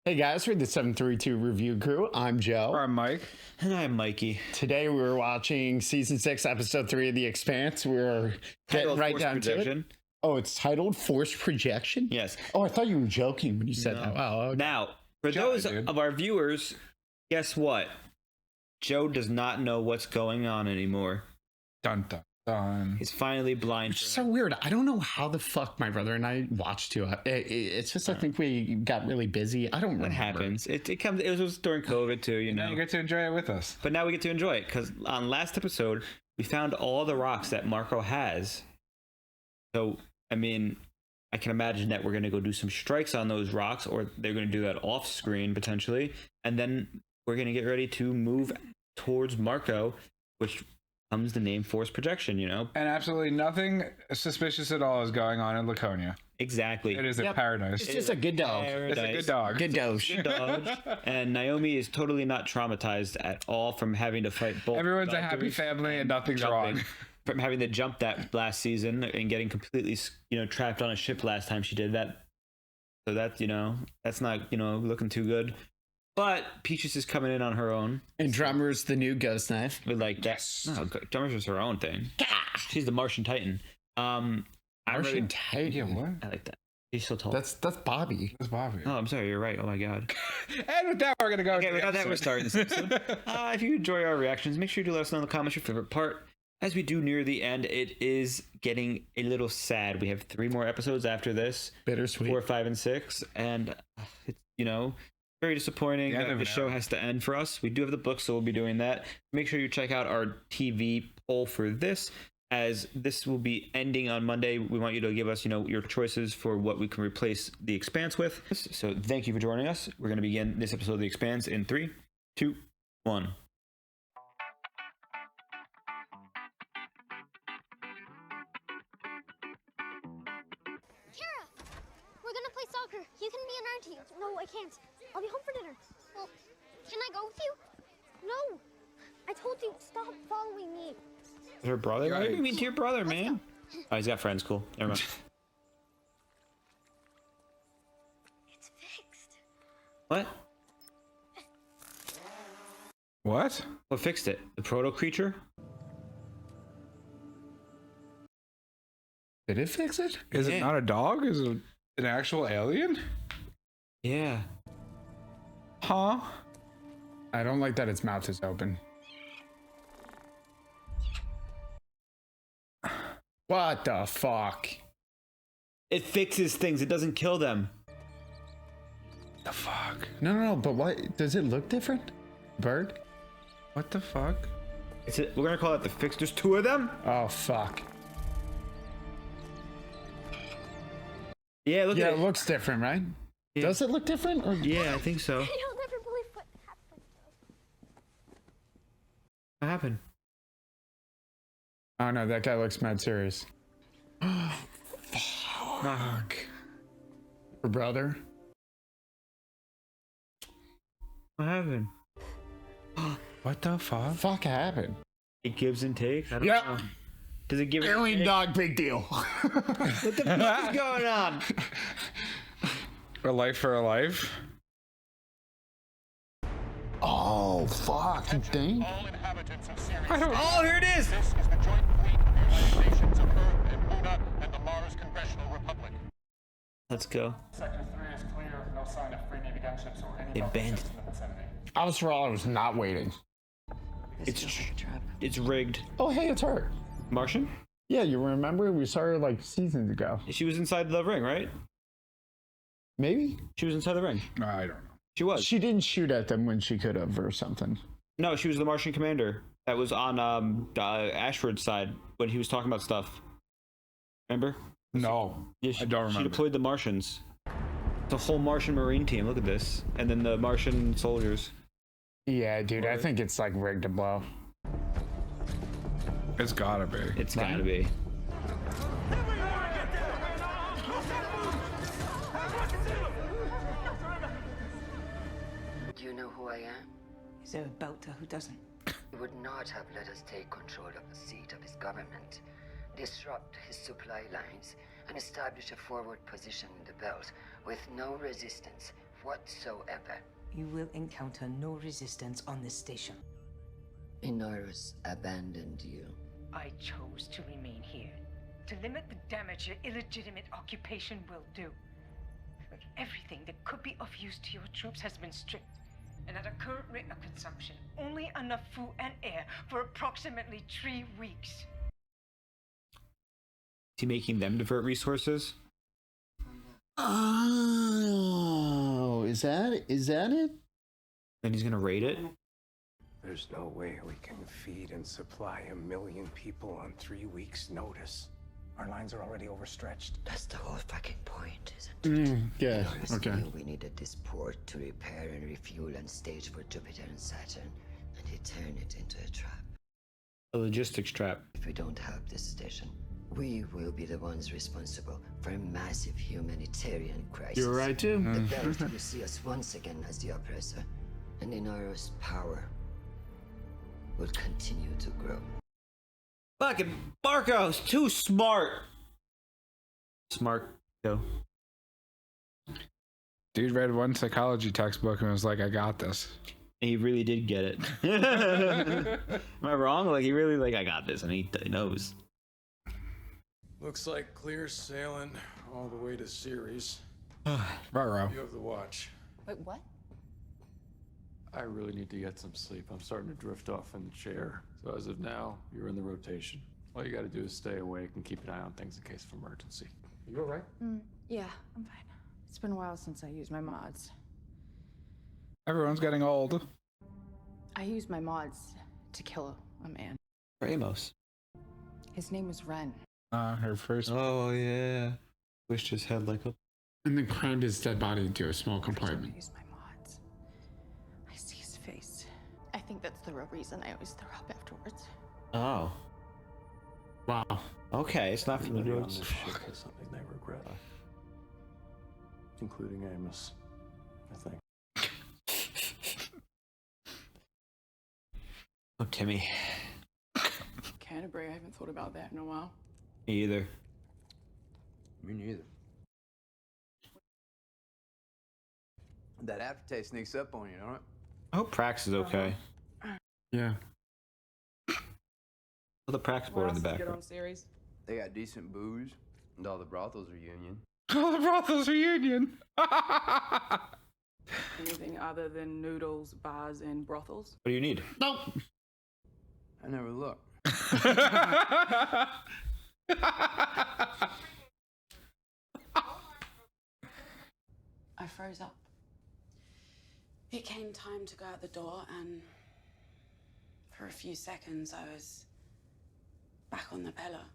Hey guys, we're the 732 Review Crew. I'm Joe. I'm Mike. And I'm Mikey. Today we're watching Season 6, Episode 3 of The Expanse. We're getting right down to it. Oh, it's titled Force Projection? Yes. Oh, I thought you were joking when you said that. Wow. Okay. Now, for those of our viewers, guess what? Joe does not know what's going on anymore. Dun, dun, dun. He's finally blind. It's so weird. I don't know how the fuck my brother and I watched to it. It's just I think we got really busy. I don't remember. What happens? It was during COVID too, you know. Now you get to enjoy it with us. But now we get to enjoy it because on last episode we found all the rocks that Marco has. So I mean, I can imagine that we're gonna go do some strikes on those rocks, or they're gonna do that off screen potentially, and then we're gonna get ready to move towards Marco, which comes the name Force Projection, you know. And absolutely nothing suspicious at all is going on in Laconia. Exactly. It is a paradise. It's just a good dog. It's a good dog. Good doge. Good dodge. And Naomi is totally not traumatized at all from having to fight both. Everyone's a happy family and nothing's wrong. From having to jump that last season and getting completely, trapped on a ship last time she did that. So that, that's not, looking too good. But Peaches is coming in on her own. And Drummer's the new ghost knife. With like that. No, Drummer's is her own thing. She's the Martian Titan. Martian Titan? Yeah, what? I like that. She's so tall. That's Bobby. That's Bobby. Oh, I'm sorry. You're right. Oh my God. And with that, we're gonna go. Okay, with that, we're starting this episode. If you enjoy our reactions, make sure you do let us know in the comments your favorite part. As we do near the end, it is getting a little sad. We have 3 more episodes after this. Bittersweet. 4, 5, and 6, and it's very disappointing that the show has to end for us. We do have the book, so we'll be doing that. Make sure you check out our TV poll for this, as this will be ending on Monday. We want you to give us, your choices for what we can replace The Expanse with. So thank you for joining us. We're going to begin this episode of The Expanse in 3, 2, 1. We're gonna play soccer. You can be in our team. No, I can't. I'll be home for dinner. Well, can I go with you? No. I told you, stop following me. Her brother? What do you mean to your brother, man? Oh, he's got friends. Cool. Never mind. It's fixed. What? What? What fixed it? The proto creature? Did it fix it? Is it not a dog? Is it an actual alien? Yeah. Huh? I don't like that its mouth is open. What the fuck? It fixes things. It doesn't kill them. The fuck? No, but what? Does it look different? Bird? What the fuck? We're gonna call it the fix. There's 2 of them? Oh, fuck. Yeah, look at it looks different, right? Yeah. Does it look different? Or... Yeah, I think so. You'll never believe what happened. What happened? Oh no, that guy looks mad serious. Fuck. Her brother? What happened? What the fuck? Fuck happened? It gives and takes? I don't know. Does it give alien dog, big deal. What the fuck is going on? A life for a life? Oh, fuck, you think? All inhabitants of Ceres. Oh, here it is! This is the joint fleet of the United Nations of Earth and Luna and the Mars Congressional Republic. Let's go. Sector 3 is clear. No sign of free Navy gunships or any They banned. ships in the vicinity. Avasarala was not waiting. It's rigged. Oh, hey, it's her. Martian? Yeah, you remember? We saw her like seasons ago. She was inside the ring, right? Maybe? She was inside the ring. I don't know. She was. She didn't shoot at them when she could have or something. No, she was the Martian commander that was on Ashford's side when he was talking about stuff. Remember? No. Yeah, I don't remember. She deployed the Martians. The whole Martian Marine team. Look at this. And then the Martian soldiers. Yeah, dude, I think it's like rigged to blow. It's gotta be. It's gotta be. Do you know who I am? Is there a belter who doesn't? He would not have let us take control of the seat of his government, disrupt his supply lines, and establish a forward position in the belt with no resistance whatsoever. You will encounter no resistance on this station. Inaros abandoned you. I chose to remain here, to limit the damage your illegitimate occupation will do. But everything that could be of use to your troops has been stripped. And at a current rate of consumption, only enough food and air for approximately 3 weeks. Is he making them divert resources? Oh, is that it? Then he's gonna raid it? There's no way we can feed and supply 1 million people on 3 weeks' notice. Our lines are already overstretched. That's the whole fucking point, isn't it? Yeah, Inaros okay. knew we needed this port to repair and refuel and stage for Jupiter and Saturn, and he turned it into a trap. A logistics trap. If we don't help this station, we will be the ones responsible for a massive humanitarian crisis. You're right too. The Belt will see us once again as the oppressor, and Inaros' power will continue to grow. Fucking Barco's too smart. Smart, go. Dude read one psychology textbook and was like, I got this. And he really did get it. Am I wrong? Like, he really, like, I got this, and he knows. Looks like clear sailing all the way to Ceres. Ruh-roh. You have the watch. Wait, what? I really need to get some sleep. I'm starting to drift off in the chair. So as of now, you're in the rotation. All you gotta do is stay awake and keep an eye on things in case of emergency. You all right? Yeah, I'm fine. It's been a while since I used my mods. Everyone's getting old. I used my mods to kill a man. Ramos. His name was Ren. Her first. Oh, yeah. Wished his head like a... And then crammed his dead body into a small I compartment. used my mods. I see his face. I think that's the real reason I always throw up afterwards. Oh. Wow. Okay, it's not from the Everybody on drugs. this ship has something they regret. Including Amos, I think. Oh, Timmy. Canterbury, I haven't thought about that in a while. Me either. Me neither. That aftertaste sneaks up on you, don't it? I hope Prax is okay. Yeah. Oh, the Prax board in the background. Ceres? They got decent booze, and all the brothels are union. Oh, the brothels reunion. Anything other than noodles, bars, and brothels? What do you need? Nope. I never look. I froze up. It came time to go out the door, and for a few seconds I was back on the Bella,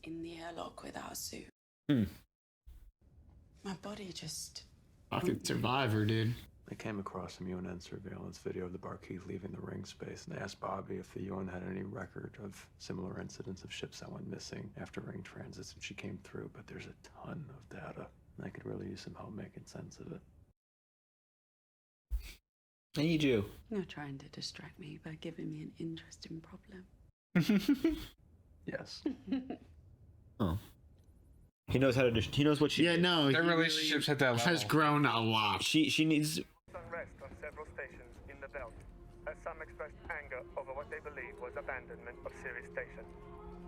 in the airlock without a suit. My body just... Fucking survivor, dude. They came across some UNN surveillance video of the Barkeith leaving the ring space, and they asked Bobby if the UN had any record of similar incidents of ships that went missing after ring transits, and she came through, but there's a ton of data, and I could really use some help making sense of it. I need you. You're trying to distract me by giving me an interesting problem. Yes. Oh. He knows how to. He knows what she. Yeah, no. Their he relationships at that level. has grown a lot. She needs. Unrest on several stations in the belt, as some expressed anger over what they believe was abandonment of Ceres Station.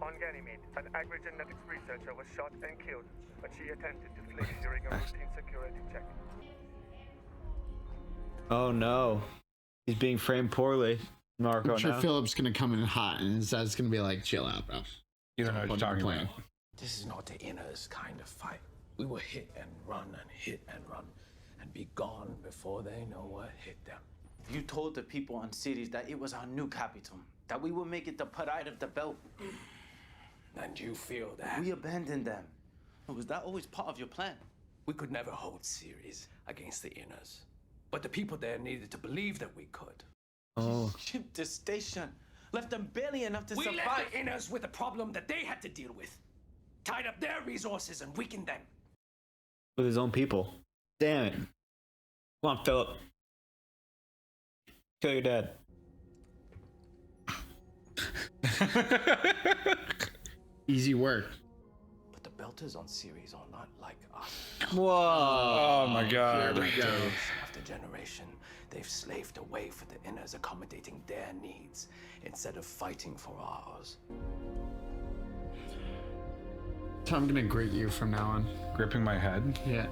On Ganymede, an agri-genetics researcher was shot and killed when she attempted to flee during a routine security check. Oh no, he's being framed poorly. Marco, I'm sure now. Philip's gonna come in hot, and his dad's gonna be like, "Chill out, bro." You don't know what you're talking about. This is not the inners kind of fight. We will hit and run and be gone before they know what hit them. You told the people on Ceres that it was our new capital, that we would make it the pride of the belt. And you feel that? We abandoned them. Was that always part of your plan? We could never hold Ceres against the inners. But the people there needed to believe that we could. Oh. Shipped the station. Left them barely enough to We survive. left the inners with a problem that they had to deal with. Tied up their resources and weakened them. With his own people. Damn it. Come on, Philip. Kill your dad. Easy work. But the Belters on Ceres are not like us. Whoa. Oh my god. Here we go. After generation, they've slaved away for the inners, accommodating their needs instead of fighting for ours. So I'm gonna grate you from now on. Gripping my head? Yeah.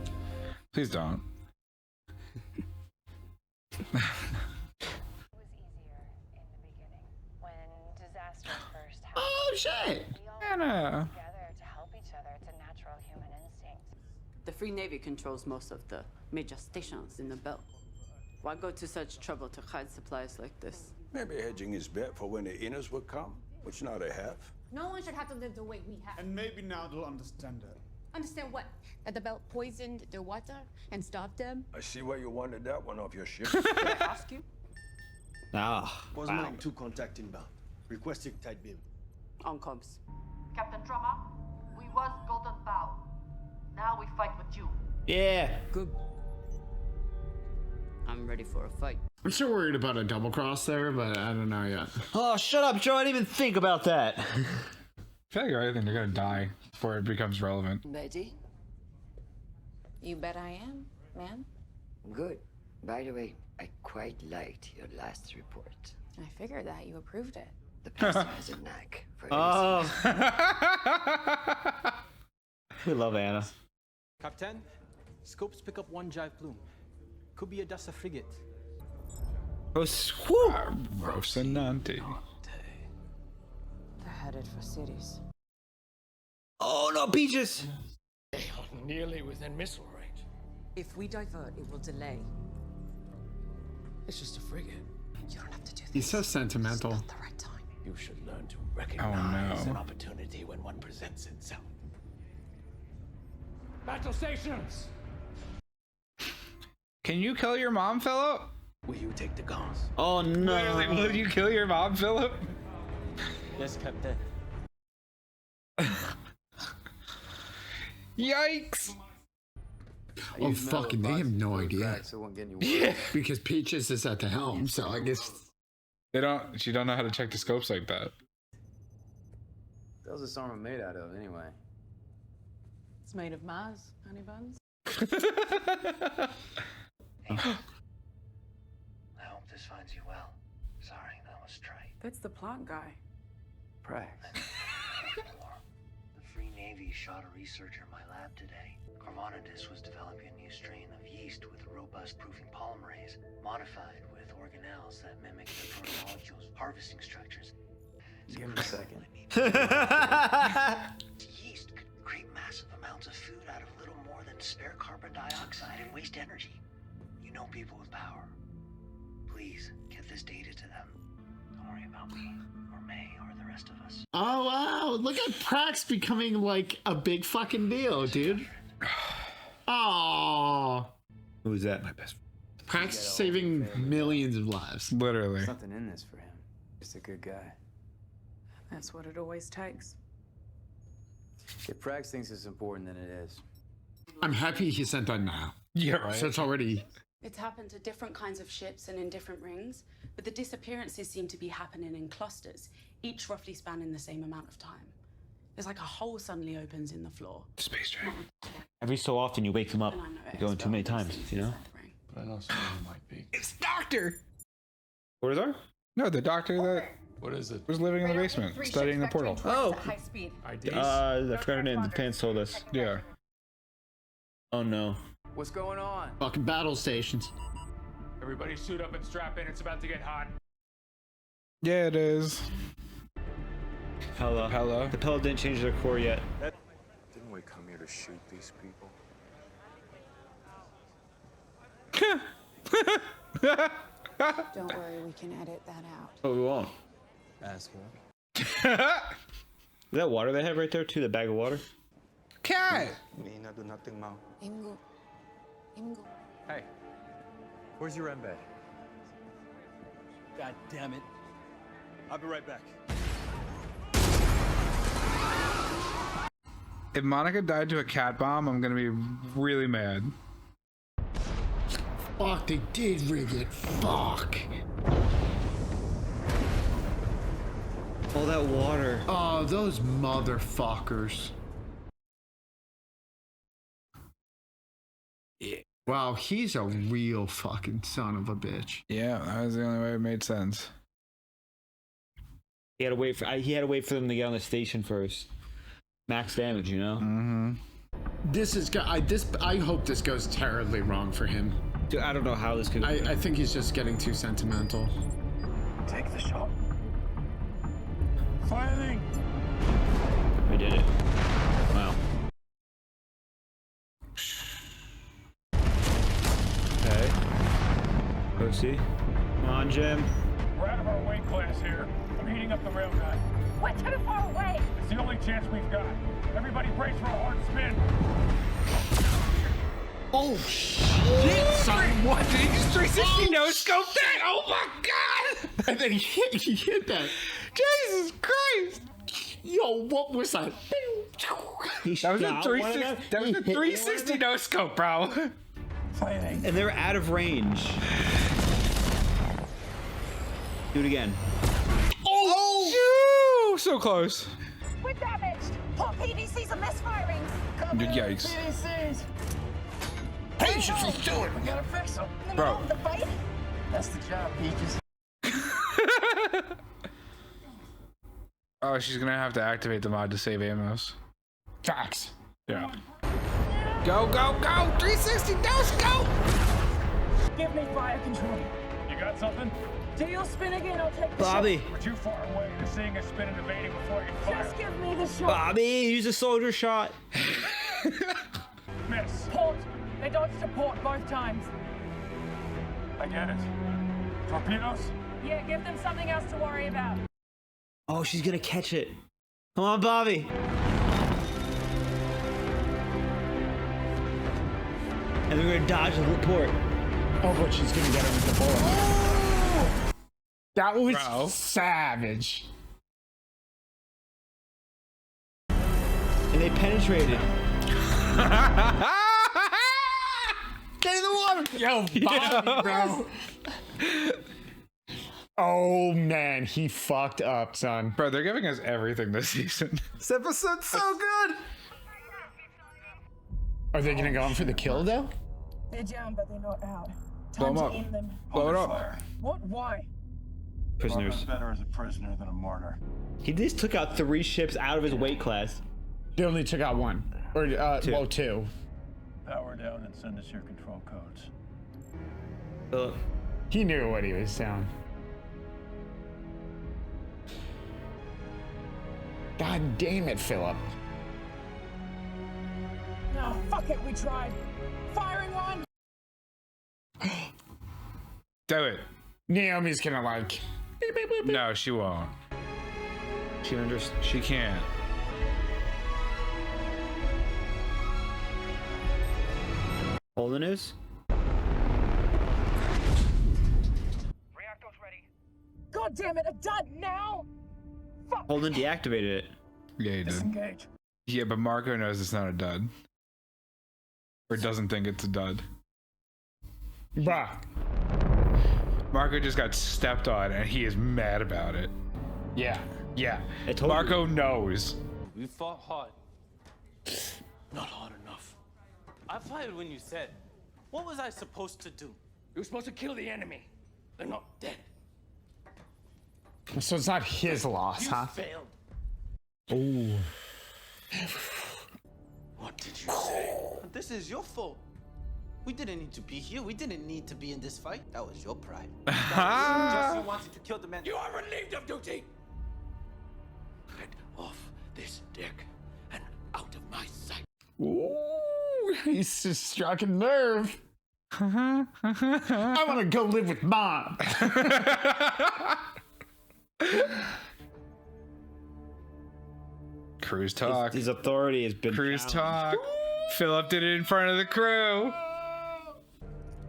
Please don't. Oh shit! Anna. The Free Navy controls most of the major stations in the belt. Why go to such trouble to hide supplies like this? Maybe hedging is better for when the inners will come, which now they have. No one should have to live the way we have. And maybe now they'll understand it. Understand what? That the belt poisoned their water and stopped them? I see why you wanted that one off your ship. Can I ask you? Ah. Was mine to contact inbound. Requesting tight beam. On comms. Captain Trauma, we was Golden Bow. Now we fight with you. Yeah. Good. I'm ready for a fight. I'm still worried about a double cross there, but I don't know yet. Oh, shut up, Joe. I didn't even think about that. I feel like I think they're gonna die before it becomes relevant. Ready? You bet I am, man. Good. By the way, I quite liked your last report. I figured that you approved it. The pastor has a knack for Oh. We love Anna. Captain, scopes pick up one jive plume. Could be a Dasa frigate. Rocinante. They're headed for Ceres. Oh no, Peaches! They are nearly within missile range. If we divert, it will delay. It's just a frigate. You don't have to do this. He's so sentimental. It's not the right time. You should learn to recognize no. an opportunity when one presents itself. Battle stations! Can you kill your mom, Philip? Will you take the guns? Oh no. Literally, will you kill your mom, Philip? Yes, Captain. Yikes! Oh fucking, they have no idea. So it won't get any Yeah, worse. because Peaches is at the helm, so I guess They don't. She don't know how to check the scopes like that. That was this armor made out of, anyway. It's made of Mars, honey buns. I hope this finds you well. Sorry, that was trite. That's the plant guy. Prax. The Free Navy shot a researcher in my lab today. Carmonidus was developing a new strain of yeast with a robust proofing polymerase, modified with organelles that mimic the protomolecules' harvesting structures. Give him a second. Yeast could create massive amounts of food out of little more than spare carbon dioxide and waste energy. You know people with power. Please get this data to them. Don't worry about me, or May, or the rest of us. oh wow, look at Prax becoming like a big fucking deal, dude. Oh, Who's that? My best Prax saving millions of lives. Literally. There's nothing in this for him. Just a good guy. That's what it always takes. If Prax thinks it's important, then it is. I'm happy he sent that now. Yeah, right. So it's already. It's happened to different kinds of ships and in different rings, but the disappearances seem to be happening in clusters, each roughly spanning the same amount of time. It's like a hole suddenly opens in the floor. Space train. Every so often you wake them up. You're going too many times, you know? But I know someone who might be. It's Doctor! What is our? No, the doctor that What is it? was living in the basement, studying the portal. Oh! High speed. I forgot her name. The pants told us. Yeah. Oh no. What's going on? Fucking battle stations. Everybody suit up and strap in. It's about to get hot. Yeah, it is. Pella. Pella. The Pella didn't change their core yet. Didn't we come here to shoot these people? Don't worry, we can edit that out. Oh, we won't. Asshole. Is that water they have right there too? The bag of water? Cat! Nina, do nothing, Mao. Imgo. Imgo. Hey, where's your embed? God damn it. I'll be right back. If Monica died to a cat bomb, I'm gonna be really mad. Fuck, they did rig it. Fuck. All that water. Oh, those motherfuckers. Wow, he's a real fucking son of a bitch. Yeah, that was the only way it made sense. He had to wait for them to get on the station first. Max damage, you know. Mm-hmm. I hope this goes terribly wrong for him. Dude, I don't know how this could. I think he's just getting too sentimental. Take the shot. Firing! We did it. Wow. Okay. Pussy. Come on, Jim. We're out of our weight class here. I'm heating up the rail guy. We're too far away. It's the only chance we've got. Everybody brace for a hard spin. Oh shit, son! What? Did he just 360 no scope that? Oh my god! And then he hit that. Jesus Christ! Yo, what was that? That was a 360 no scope, bro. Fighting. And they're out of range. Do it again. Oh! So close. We're damaged. Poor PDCs are misfiring. Yikes. PDCs. Patience, let's do it. We gotta fix them. Bro. The fight? That's the job, Peaches. Oh, she's gonna have to activate the mod to save Amos. Facts. Yeah. Go, go, go! 360 no scope! Give me fire control. You got something? Do your spin again, I'll take the Bobby. We're too far away. You're seeing us spin and evading before I can shot. fire. Just give me the shot. Bobby, use a soldier shot. Miss. Port. They dodged to port both times. I get it. Torpedoes? Yeah, give them something else to worry about. Oh, she's gonna catch it. Come on, Bobby. And they're gonna dodge the port. Oh, but she's gonna get him with the bullet. Oh! That was savage. And they penetrated. Get in the water! Yo, Bobby, bro. Oh man, he fucked up, son. Bro, they're giving us everything this season. This episode's so good. Are they gonna go in for the kill though? They're down, but they're not out. Blow Time them to up. end them. Blow it up. What? Why? Prisoners. Better as a prisoner than a martyr. He just took out 3 ships out of his weight class. They only took out 1. Or, 2. Well, 2. Power down and send us your control codes. He knew what he was doing. God damn it, Philip. No, fuck it, we tried. Firing one. Do it. Naomi's gonna like. Beep, beep, beep, beep. No, she won't. She can't. Holden is? Reactors ready. God damn it, a dud now. Fuck. Holden deactivated it. Yeah, he did. Disengage. Yeah, but Marco knows it's not a dud. Or doesn't think it's a dud. Bruh. Marco just got stepped on and he is mad about it. Yeah. Yeah. Marco knows. We fought hard. Not hard enough. I fired when you said. What was I supposed to do? You were supposed to kill the enemy. They're not dead. So it's not his loss, You huh? failed. Ooh. What did you say? This is your fault. We didn't need to be here. We didn't need to be in this fight. That was your pride. Just you wanted to kill the man. You are relieved of duty. Get off this dick and out of my sight. Ooh, he's just struck a nerve. I want to go live with Mom. Cruise talk. His authority has been Cruise challenged. talk. Philip did it in front of the crew.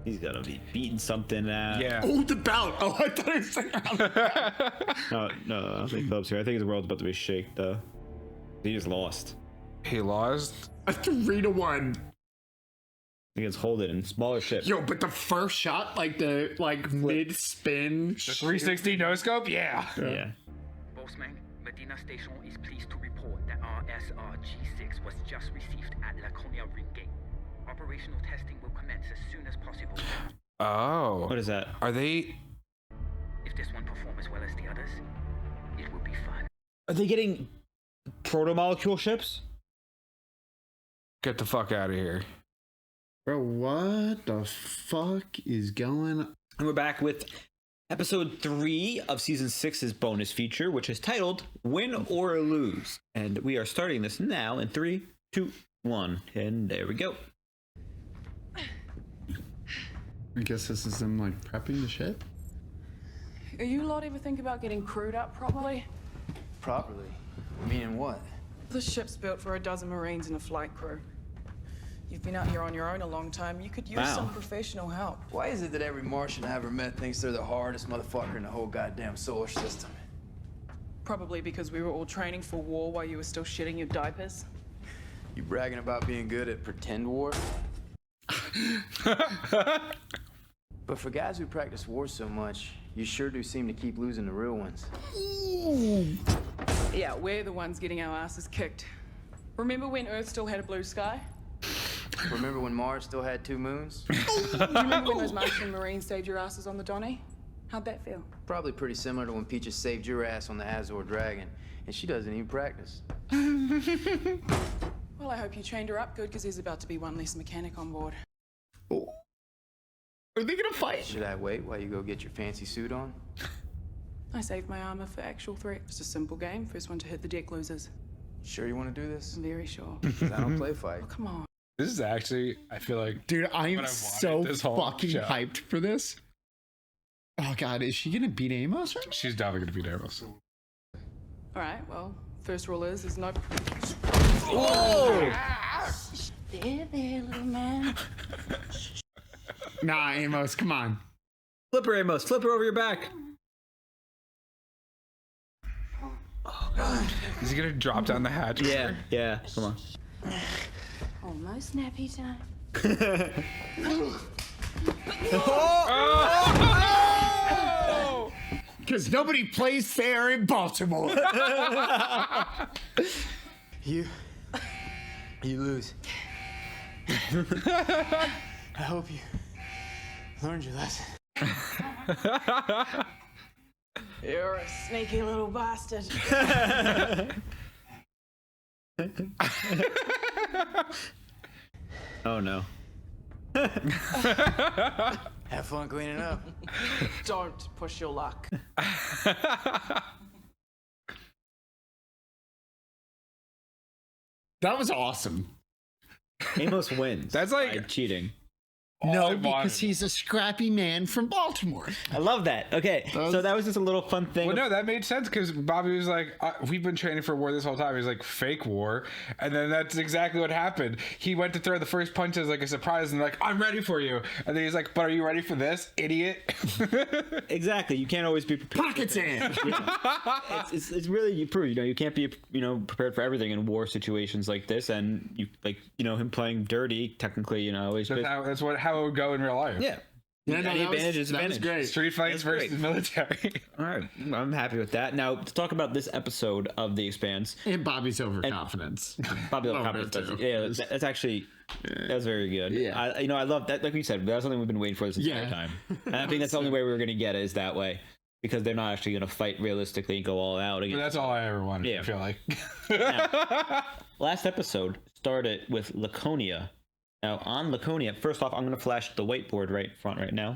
He's gonna be beating something out. Yeah. Oh, the belt. Oh, I thought it was like, No, I don't think Philip's here. I think his world's about to be shaked, though. He just lost. He lost? a 3-1. Against Holden and smaller ship. Yo, but the first shot, like the mid spin, the 360 no scope, yeah. Bossman, Medina Station is pleased to report that our SRG-6 was just received at Laconia Ring Gate. Operational testing will commence as soon as possible. Oh. What is that? Are they... If this one performs as well as the others, it will be fun. Are they getting proto-molecule ships? Get the fuck out of here. Bro, what the fuck is going on? And we're back with episode 3 of season 6's bonus feature, which is titled Win or Lose. And we are starting this now in 3, 2, 1. And there we go. I guess this is them, like, prepping the ship? Are you lot ever think about getting crewed up properly? Properly? Meaning what? The ship's built for a dozen Marines and a flight crew. You've been out here on your own a long time. You could use some professional help. Why is it that every Martian I ever met thinks they're the hardest motherfucker in the whole goddamn solar system? Probably because we were all training for war while you were still shitting your diapers. You bragging about being good at pretend war? But for guys who practice war so much, you sure do seem to keep losing the real ones. Yeah, we're the ones getting our asses kicked. Remember when Earth still had a blue sky? Remember when Mars still had 2 moons? Remember when those Martian Marines saved your asses on the Donny? How'd that feel? Probably pretty similar to when Peaches saved your ass on the Azor Dragon, and she doesn't even practice. Well, I hope you trained her up good, because there's about to be one less mechanic on board. Oh. Are they gonna fight? Should I wait while you go get your fancy suit on? I saved my armor for actual threat. Just a simple game. First one to hit the deck loses. Sure you want to do this? I'm very sure. 'Cause I don't play fight. Oh, come on. This is actually, I feel like... Dude, I am so fucking hyped for this. Oh, God, is she gonna beat Amos right now? She's definitely gonna beat Amos. All right, well, first rule is there's no... Whoa! There, little man. Nah, Amos, come on. Flip her, Amos. Flip her over your back. Oh, God. Is he gonna drop down the hatch? Yeah, yeah. Come on. Almost nappy time. Because nobody plays fair in Baltimore. You lose. I hope you learned your lesson. You're a sneaky little bastard. Oh, no. Have fun cleaning up. Don't push your luck. That was awesome. Amos wins. That's like by cheating. No, because he's a scrappy man from Baltimore. I love that. Okay, so that was just a little fun thing. Well, no, that made sense because Bobby was like, we've been training for war this whole time. He's like, fake war. And then that's exactly what happened. He went to throw the first punch as like a surprise and like, I'm ready for you. And then he's like, but are you ready for this, idiot? Exactly. You can't always be prepared. Pockets in. It's really you prove, you can't be, prepared for everything in war situations like this. And him playing dirty, technically, That's how it would go in real life. Yeah. Yeah, no, Any advantage is advantage. Great. Street fights versus military. All right, I'm happy with that. Now to talk about this episode of The Expanse and Bobby's overconfidence. Bobby's overconfidence. Yeah, that's actually that's very good. Yeah, I love that. Like we said, that's something we've been waiting for this entire time. And I think that's the only way we're going to get it is that way. Because they're not actually going to fight realistically and go all out again. But that's all I ever wanted. Yeah. I feel like. Now, last episode started with Laconia. Now, on Laconia, first off, I'm going to flash the whiteboard right front right now.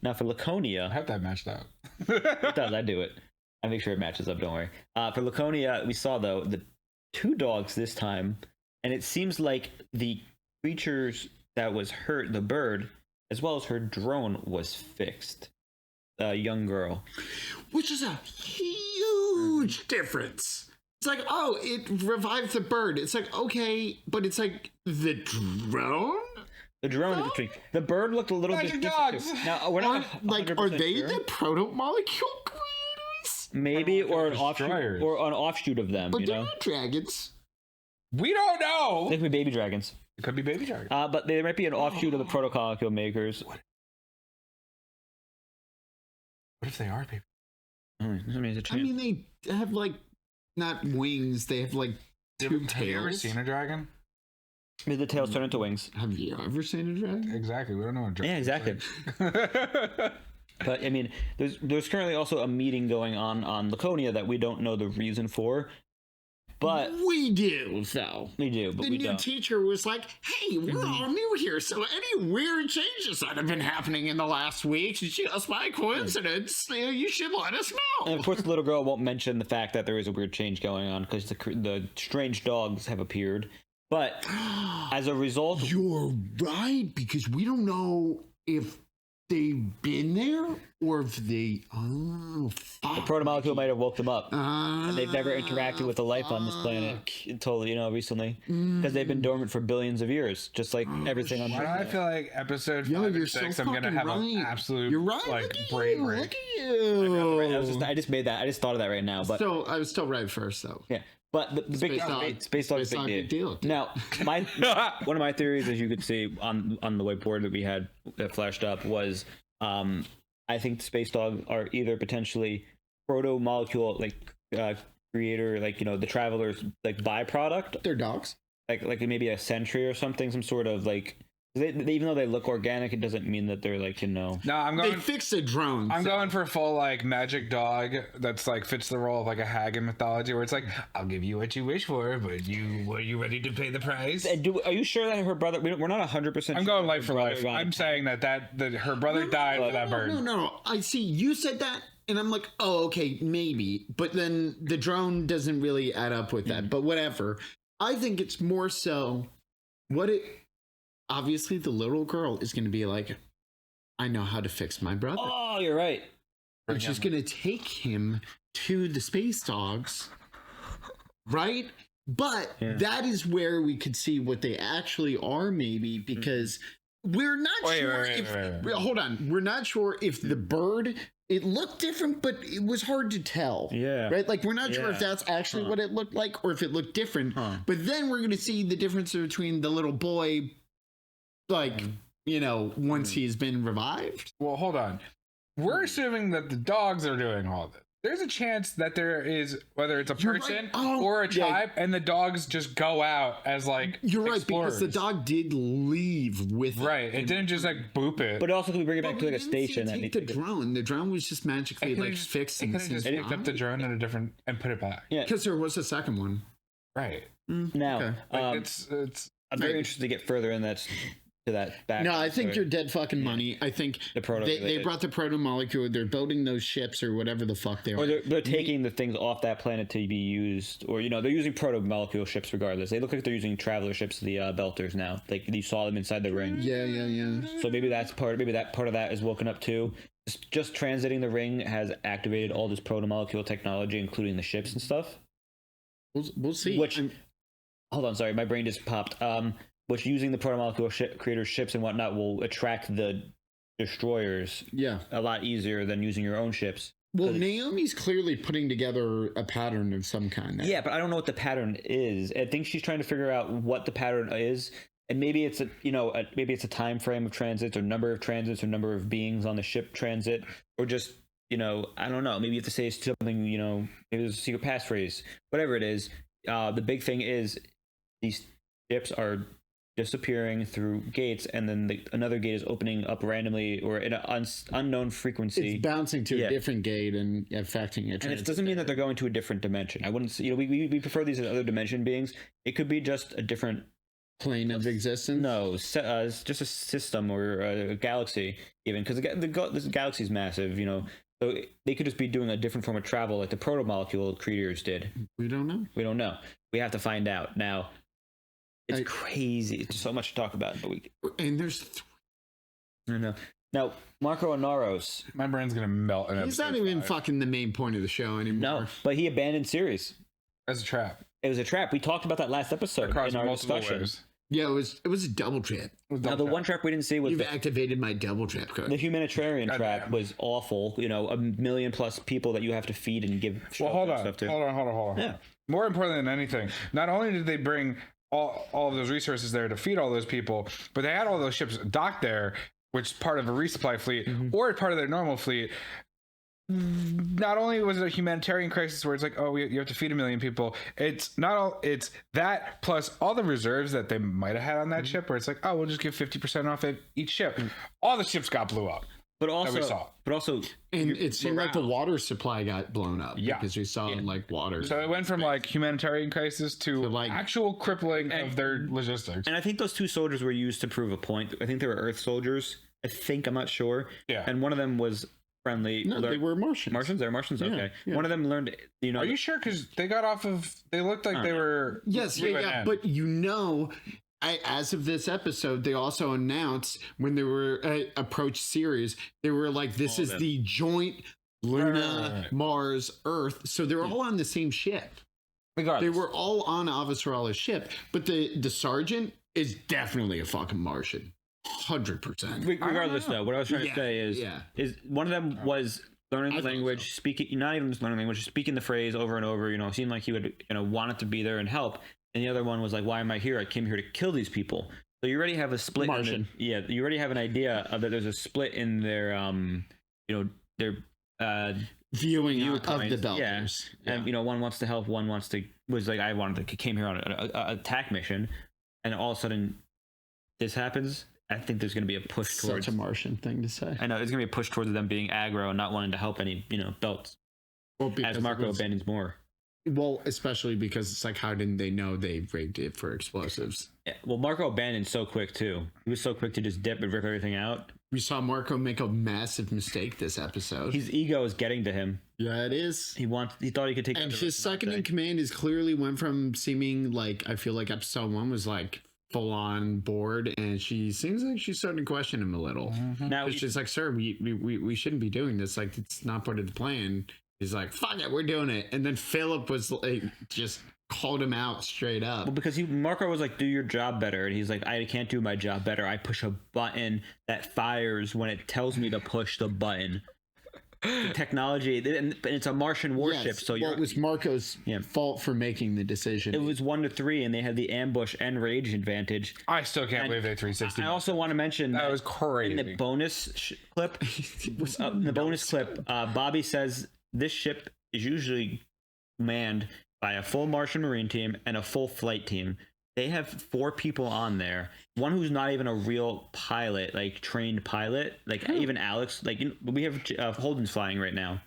Now, for Laconia... I have that matched up. It does, I do it. I make sure it matches up, don't worry. For Laconia, we saw, though, the 2 dogs this time, and it seems like the creatures that was hurt, the bird, as well as her drone, was fixed. A young girl. Which is a huge difference. It's like, oh, it revived the bird. It's like, okay, but it's like the drone? The drone is the trick. The bird looked a little bit different. Now, we're not are they sure. The proto-molecule creators? Maybe, or an offshoot of them, but they're not dragons. We don't know. They could be baby dragons. It could be baby dragons. But they might be an offshoot of the proto-molecule makers. What if they are baby? I mean, they have like not wings. They have like 2 tails. Have you ever seen a dragon? The tails turn into wings. Have you ever seen a dragon? Exactly. We don't know what a dragon. Yeah, exactly. But I mean, there's currently also a meeting going on Laconia that we don't know the reason for. But we do, though. We do, but the we new don't. teacher was like, "Hey, we're all new here, so any weird changes that have been happening in the last week, just by coincidence, you should let us know." And of course, the little girl won't mention the fact that there is a weird change going on because the strange dogs have appeared. But as a result, you're right, because we don't know if they've been there or if they the protomolecule might have woke them up, and they've never interacted with the life on this planet until recently, because they've been dormant for billions of years, just like everything on. Why do I feel like episode 5 and 6 I'm gonna have an absolute brain break? Look at you. I just made that. I just thought of that right now, but I was still right first, though. Yeah. But the big space dog is a big deal. Now, one of my theories, as you could see on the whiteboard that we had that flashed up, was I think the space dogs are either potentially proto-molecule creator, the traveler's byproduct. They're dogs. Like maybe a sentry or something, some sort of even though they look organic, it doesn't mean that they're No, I'm going. They fixed the drones. I'm going for a full magic dog that's fits the role of a hag in mythology, where it's I'll give you what you wish for, but are you ready to pay the price? Are you sure that her brother? We're not 100%. I'm going life for life. I'm saying that her brother died for that bird. No. I see. You said that, and I'm like, oh, okay, maybe. But then the drone doesn't really add up with that. But whatever. I think it's more so obviously the little girl is going to be like, I know how to fix my brother. Oh, you're right. And she's going to take him to the space dogs, right? But that is where we could see what they actually are, maybe, because we're not sure hold on. We're not sure if the bird, it looked different, but it was hard to tell. Yeah. Right? We're not sure if that's actually what it looked like or if it looked different. But then we're going to see the difference between the little boy, once he's been revived. Well, hold on. We're assuming that the dogs are doing all this. There's a chance that there is, whether it's a person or a tribe, and the dogs just go out as You're right, explorers. because the dog did leave with it. It didn't just boop it. But also, can we bring it back to a station? The drone. The drone was just magically fixed. It could have just picked up the drone and put it back. Yeah, because there was a second one. Right. Now, it's. I'm very interested to get further in that. To that back. No, I think you're dead fucking money. I think they brought the proto molecule. They're building those ships or whatever the fuck they are. Or they're taking the things off that planet to be used, or they're using proto molecule ships regardless. They look like they're using traveler ships, the Belters now. You saw them inside the ring. Yeah. So maybe that's maybe that part of that is woken up too. Just transiting the ring has activated all this proto molecule technology, including the ships and stuff. We'll see. Hold on, sorry, my brain just popped. Which using the protomolecule creator ships and whatnot will attract the destroyers a lot easier than using your own ships. Well, Naomi's clearly putting together a pattern of some kind. Yeah, but I don't know what the pattern is. I think she's trying to figure out what the pattern is, and maybe it's a time frame of transits, or number of transits, or number of beings on the ship transit, or just I don't know. Maybe you have to say something. Maybe there's a secret passphrase. Whatever it is, the big thing is these ships are disappearing through gates, and then another gate is opening up randomly or in an unknown frequency. It's bouncing to a different gate and affecting it. And it doesn't mean that they're going to a different dimension. I wouldn't say, we prefer these as other dimension beings. It could be just a different plane of existence. No, it's just a system or a galaxy, even, because this galaxy is massive. So they could just be doing a different form of travel, like the proto-molecule creators did. We don't know. We have to find out now. It's crazy. It's so much to talk about, but and there's I know. Now, Marco Inaros. My brain's gonna melt. He's not even fucking the main point of the show anymore. No, but he abandoned Ceres as a trap. It was a trap. We talked about that last episode in our discussion. Ways. Yeah, it was a double trap. Now, the one trap we didn't see was you've activated my double trap card. The humanitarian trap was awful. 1 million plus people that you have to feed and give. Well, hold on. Yeah. More important than anything, not only did they bring all of those resources there to feed all those people, but they had all those ships docked there, which is part of a resupply fleet or part of their normal fleet. not only was it a humanitarian crisis where it's like, oh, you have to feed 1 million people. It's not all. It's that plus all the reserves that they might have had on that ship, where it's like, oh, we'll just give 50% off at each ship. All the ships got blew up. But also, and it seemed like the water supply got blown up. Yeah, because we saw like water. So it went from like humanitarian crisis to like actual crippling of their logistics. And I think those 2 soldiers were used to prove a point. I think they were Earth soldiers. I'm not sure. Yeah. And one of them was friendly. No, they were Martians. Martians? They're Martians? Yeah, Okay. yeah. One of them learned, Are you sure? Because they got off of. They looked like they were. Yes, yeah. But as of this episode, they also announced when they were approached Ceres, they were like, "This is the joint Luna, Mars, Earth." So they're all on the same ship. Regardless. They were all on Avasarala's ship, but the sergeant is definitely a fucking Martian, 100%. Regardless, though, what I was trying to say is one of them was learning the language, speaking, not even just learning language, speaking the phrase over and over. Seemed like he would, wanted to be there and help. And the other one was like, why am I here? I came here to kill these people. So you already have a split. Martian. You already have an idea of that there's a split in their, their viewing view of the Belters. Yeah. And, one wants to help, one was like, came here on an attack mission. And all of a sudden this happens. I think there's going to be a push towards. Such a Martian thing to say. I know, there's going to be a push towards them being aggro and not wanting to help any, belts. Well, as Marco abandons more. Well, especially because it's like, how didn't they know they rigged it for explosives? Yeah, well, Marco abandoned so quick too. He was so quick to just dip and rip everything out. We saw Marco make a massive mistake this episode. His ego is getting to him. Yeah, it is. He thought he could take. And his second in command is clearly went from seeming like, I feel like episode 1 was like full on board, and she seems like she's starting to question him a little. Now she's like, "Sir, we shouldn't be doing this. Like, it's not part of the plan." He's like, "Fuck it, we're doing it." And then Philip was like, just called him out straight up. Well, because Marco was like, "Do your job better," and he's like, "I can't do my job better. I push a button that fires when it tells me to push the button." The technology, and it's a Martian warship, so it was Marco's fault for making the decision. It was 1-3, and they had the ambush and rage advantage. I still can't believe they 360. I also want to mention that was crazy. In the bonus clip, Bobby says this ship is usually manned by a full Martian Marine team and a full flight team. They have 4 people on there. One who's not even a real pilot, like trained pilot. Like even Alex, like we have Holden's flying right now,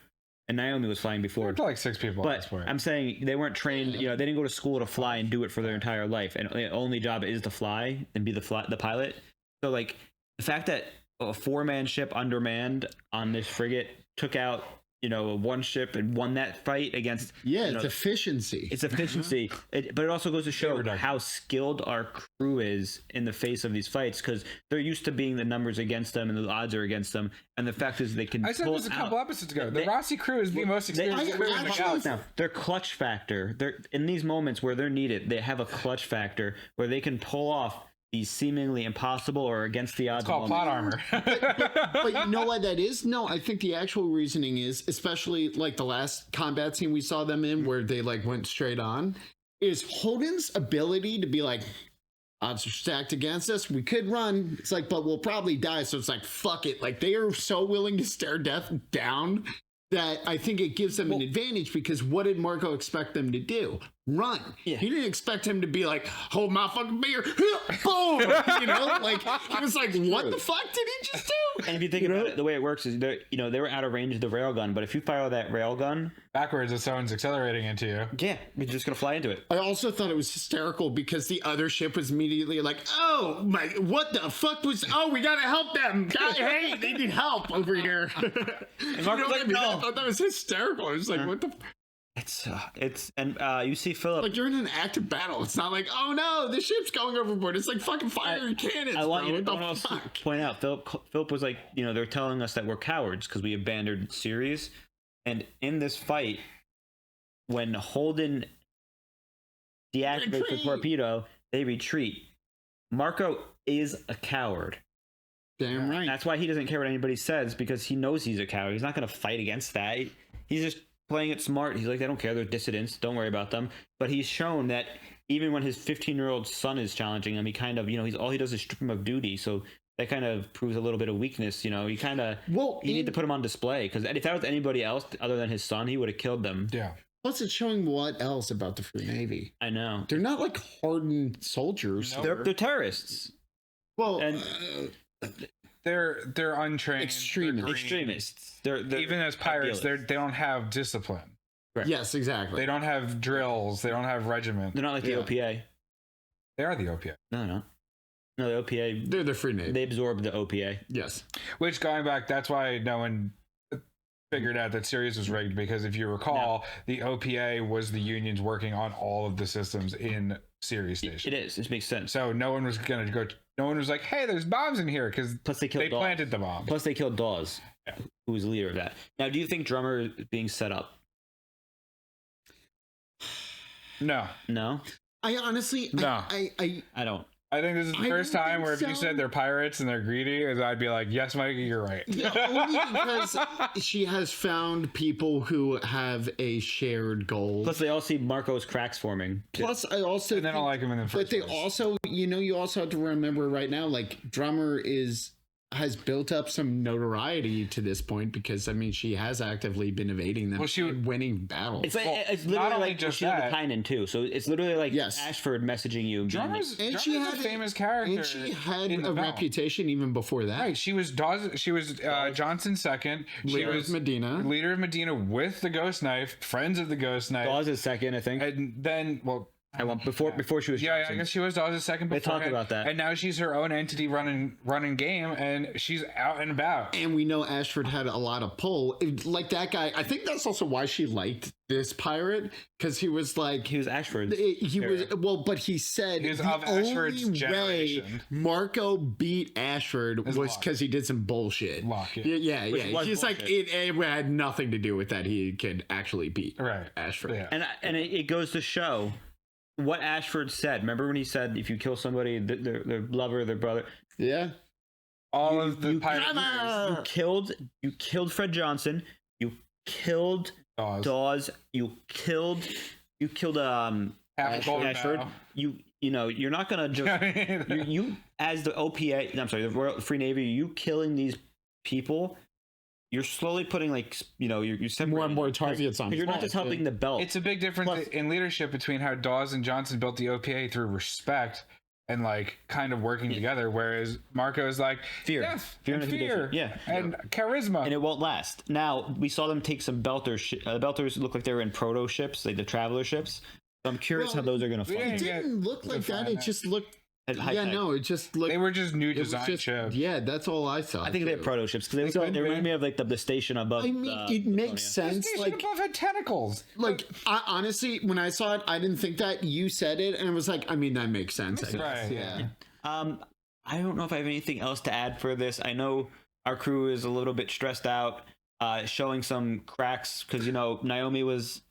and Naomi was flying before. Like 6 people. But I'm saying they weren't trained. They didn't go to school to fly and do it for their entire life, and the only job is to fly and be the pilot. So like the fact that a 4-man ship undermanned on this frigate took out one ship and won that fight against. It's efficiency. It's efficiency. But it also goes to show how skilled our crew is in the face of these fights, because they're used to being the numbers against them and the odds are against them. And the fact is they can. I said this a couple episodes ago. The Rossi crew is the most experienced crew in the galaxy. Now, their clutch factor. They're in these moments where they're needed. They have a clutch factor where they can pull off these seemingly impossible or against the odds. It's called plot armor. But you know what that is? No, I think the actual reasoning is, especially like the last combat scene we saw them in where they like went straight on, is Holden's ability to be like, odds are stacked against us. We could run. It's like, but we'll probably die. So it's like, fuck it. Like they are so willing to stare death down that I think it gives them an advantage, because what did Marco expect them to do? Run. Yeah. He didn't expect him to be like, hold my fucking beer. Boom. Like he was like, what the fuck did he just do? And if you think about it, the way it works is they were out of range of the railgun, but if you fire that railgun backwards, if someone's accelerating into you, you're just gonna fly into it. I also thought it was hysterical because the other ship was immediately like, oh my, what the fuck was? Oh, we gotta help them. Hey, they need help over here. And Marco's like, no. I thought that was hysterical. I was like, what the? And you see Philip, like you're in an active battle. It's not like, oh no, the ship's going overboard. It's like fucking firing cannons. I want you to point out, Philip was like, they're telling us that we're cowards because we abandoned Ceres, and in this fight, when Holden deactivates the torpedo, they retreat. Marco is a coward. Damn right. That's why he doesn't care what anybody says, because he knows he's a coward. He's not going to fight against that. He's just playing it smart. He's like, I don't care. They're dissidents. Don't worry about them. But he's shown that even when his 15-year-old son is challenging him, he kind of, all he does is strip him of duty. So that kind of proves a little bit of weakness. You know, you need to put him on display, because if that was anybody else other than his son, he would have killed them. Yeah. Plus, it's showing what else about the Free Navy. I know. They're not like hardened soldiers. No. They're terrorists. Well, and they're untrained extremists. They're even as pirates, they don't have discipline. Correct. Yes, exactly. They don't have drills. They don't have regiment. They're not like the OPA. They are the OPA. No, the OPA. They're the Free Navy. They absorb the OPA. Yes. Which, going back, that's why no one figured out that Ceres was rigged, because if you recall, the OPA was the unions working on all of the systems in Ceres Station. It is. It makes sense. So no one was going to go. No one was like, "Hey, there's bombs in here," because they planted the bomb. Plus, they killed Dawes, who was the leader of that. Now, do you think Drummer is being set up? No. I honestly, no. I don't. I think this is the first time where if you said they're pirates and they're greedy, I'd be like, yes, Mike, you're right. Yeah, only because she has found people who have a shared goal. Plus, they all see Marco's cracks forming. Plus, I also and they don't like him in the first place. But they also, you also have to remember right now, like, Drummer has built up some notoriety to this point, because I mean she has actively been evading them and winning battles. It's literally like just that. Tynan too. So it's literally like Ashford messaging you. Drummer's she had a famous character, and she had a reputation even before that. Right, she was Johnson's second. Leader of Medina with the Ghost Knife, friends of the Ghost Knife. Dawes is second, I think. And then I want before she was. Yeah, I guess she was Dawes' second. They talked about that, and now she's her own entity running game, and she's out and about. And we know Ashford had a lot of pull, like that guy. I think that's also why she liked this pirate, because he was Ashford. But he said he was the of Ashford's only generation. way Marco beat Ashford was because he did some bullshit. Yeah. He's like it had nothing to do with that. He could actually beat Ashford. Yeah. And it goes to show what Ashford said. Remember when he said, if you kill somebody, their lover, their brother. Yeah. All of the pirates. You killed Fred Johnson. You killed Dawes. You killed Ashford. You're not gonna just you as the OPA. I'm sorry, the Royal Free Navy. You killing these people. You're slowly putting you're more and more targets on. You're not just helping the belt. It's a big difference in leadership between how Dawes and Johnson built the OPA through respect and kind of working together, whereas Marco is like fear, and charisma, and it won't last. Now we saw them take some belters. The belters look like they were in proto ships, like the traveler ships. So I'm curious how those are going to fall. It didn't look like that. It just looked. It just looked. They were just new design ships. Yeah, that's all I saw. I think they have proto ships because they remind me of the station above. I mean, it makes sense. The station above had tentacles. Honestly, when I saw it, I didn't think that. You said it, and it was like, I mean, that makes sense. Right. Yeah. I don't know if I have anything else to add for this. I know our crew is a little bit stressed out, showing some cracks because Naomi was.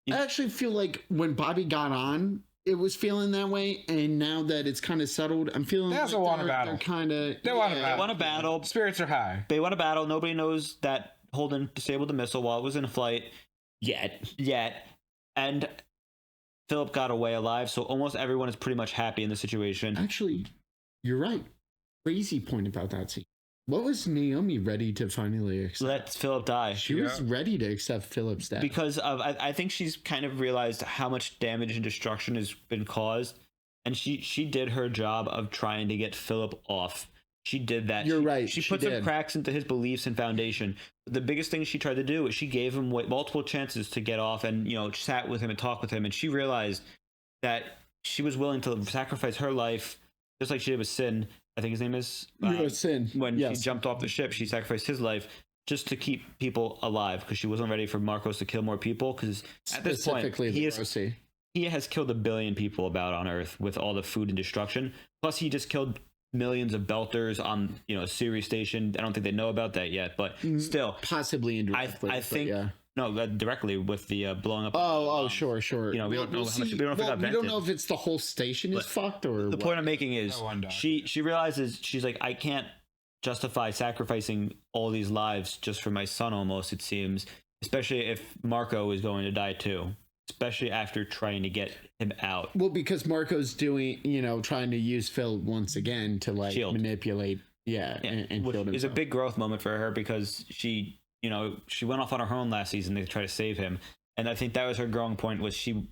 I actually feel like when Bobby got on, it was feeling that way, and now that it's kind of settled, I'm feeling they also want a battle. They want a battle. Spirits are high. They want a battle. Nobody knows that Holden disabled the missile while it was in flight yet, and Philip got away alive. So almost everyone is pretty much happy in the situation. Actually, you're right. Crazy point about that scene. What was Naomi ready to finally accept? Let Philip die. She was ready to accept Philip's death. Because I think she's kind of realized how much damage and destruction has been caused. And she did her job of trying to get Philip off. She did that. You're right. She put some cracks into his beliefs and foundation. The biggest thing she tried to do is she gave him multiple chances to get off and, sat with him and talked with him. And she realized that she was willing to sacrifice her life, just like she did with Sin. I think his name is Sin. When she jumped off the ship, she sacrificed his life just to keep people alive because she wasn't ready for Marcos to kill more people. Because at this point, he has killed 1 billion people about on Earth with all the food and destruction. Plus, he just killed millions of belters on Ceres Station. I don't think they know about that yet, but still, possibly indirectly. I think. Yeah. No, directly with the blowing up. Sure. We don't know how much. We don't know if it got vented. We don't know if it's the whole station is fucked or. The point I'm making is she realizes she's like, I can't justify sacrificing all these lives just for my son. Almost, it seems, especially if Marco is going to die too. Especially after trying to get him out. Well, because Marco's doing, trying to use Phil once again to manipulate. and which killed is a himself. big growth moment for her because she went off on her own last season to try to save him, and I think that was her growing point. Was she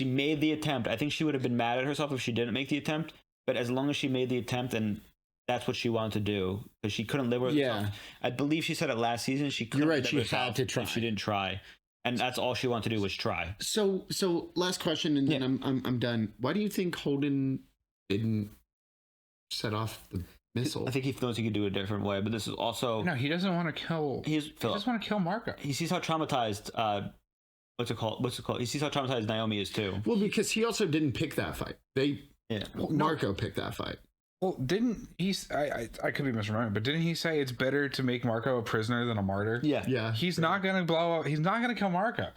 made the attempt? I think she would have been mad at herself if she didn't make the attempt, but as long as she made the attempt, and that's what she wanted to do, because she couldn't live with herself. I believe she said it last season. She couldn't. You're right. live She with herself had to try. if she didn't try, and that's all she wanted to do was try. So last question, and then I'm done. Why do you think Holden didn't set off the missile? I think he knows he could do it a different way, but this is also No, he doesn't want to kill. he just want to kill Marco. He sees how traumatized what's it called? He sees how traumatized Naomi is too. Well, because he also didn't pick that fight. Marco picked that fight. Well, didn't he? I could be misremembering, but didn't he say it's better to make Marco a prisoner than a martyr? Yeah. He's not gonna blow up. He's not gonna kill Marco.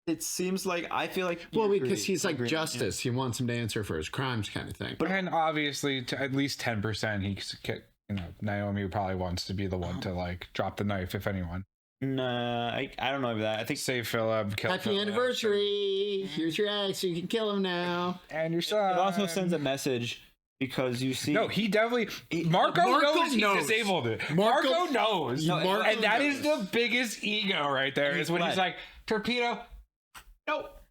It seems like I feel like because he's like justice. He wants him to answer for his crimes, kind of thing. But and obviously, to at least 10%, Naomi probably wants to be the one to like drop the knife, if anyone. Nah, I don't know about that. I think save Philip. Kill Happy Philip. anniversary! Here's your ex. You can kill him now. And your son. It also sends a message because you see. No, he definitely. Marco knows he disabled it. Marco knows, and that is the biggest ego right there. Is when he's like, torpedo. Nope.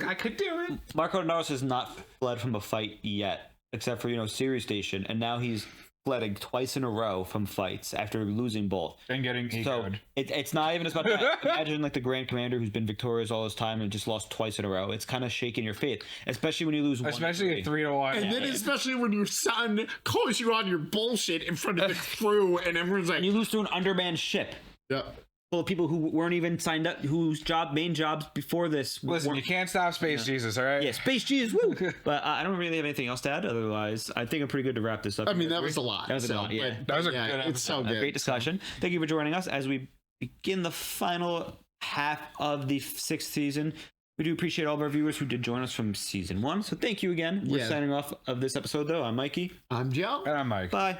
I could do it. Marco Naros has not fled from a fight yet, except for Ceres Station, and now he's fled twice in a row from fights after losing both and getting egoed. So it's not even about that. Imagine like the Grand Commander who's been victorious all his time and just lost twice in a row. It's kind of shaking your faith, especially when you lose. Especially 3-1, and then especially when your son calls you on your bullshit in front of the crew, and everyone's like, and you lose to an undermanned ship. Yep. Full of people who weren't even signed up, whose main jobs before this. Listen, you can't stop Space Jesus, all right? Yeah, Space Jesus, woo! But I don't really have anything else to add. Otherwise, I think I'm pretty good to wrap this up. I mean, that was a lot. That was a lot, yeah. That was a good episode. It's so good. Great discussion. Thank you for joining us as we begin the final half of the 6th season. We do appreciate all of our viewers who did join us from season 1. So thank you again. We're signing off of this episode, though. I'm Mikey. I'm Joe. And I'm Mike. Bye.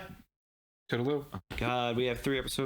Toodaloo. God, we have 3 episodes.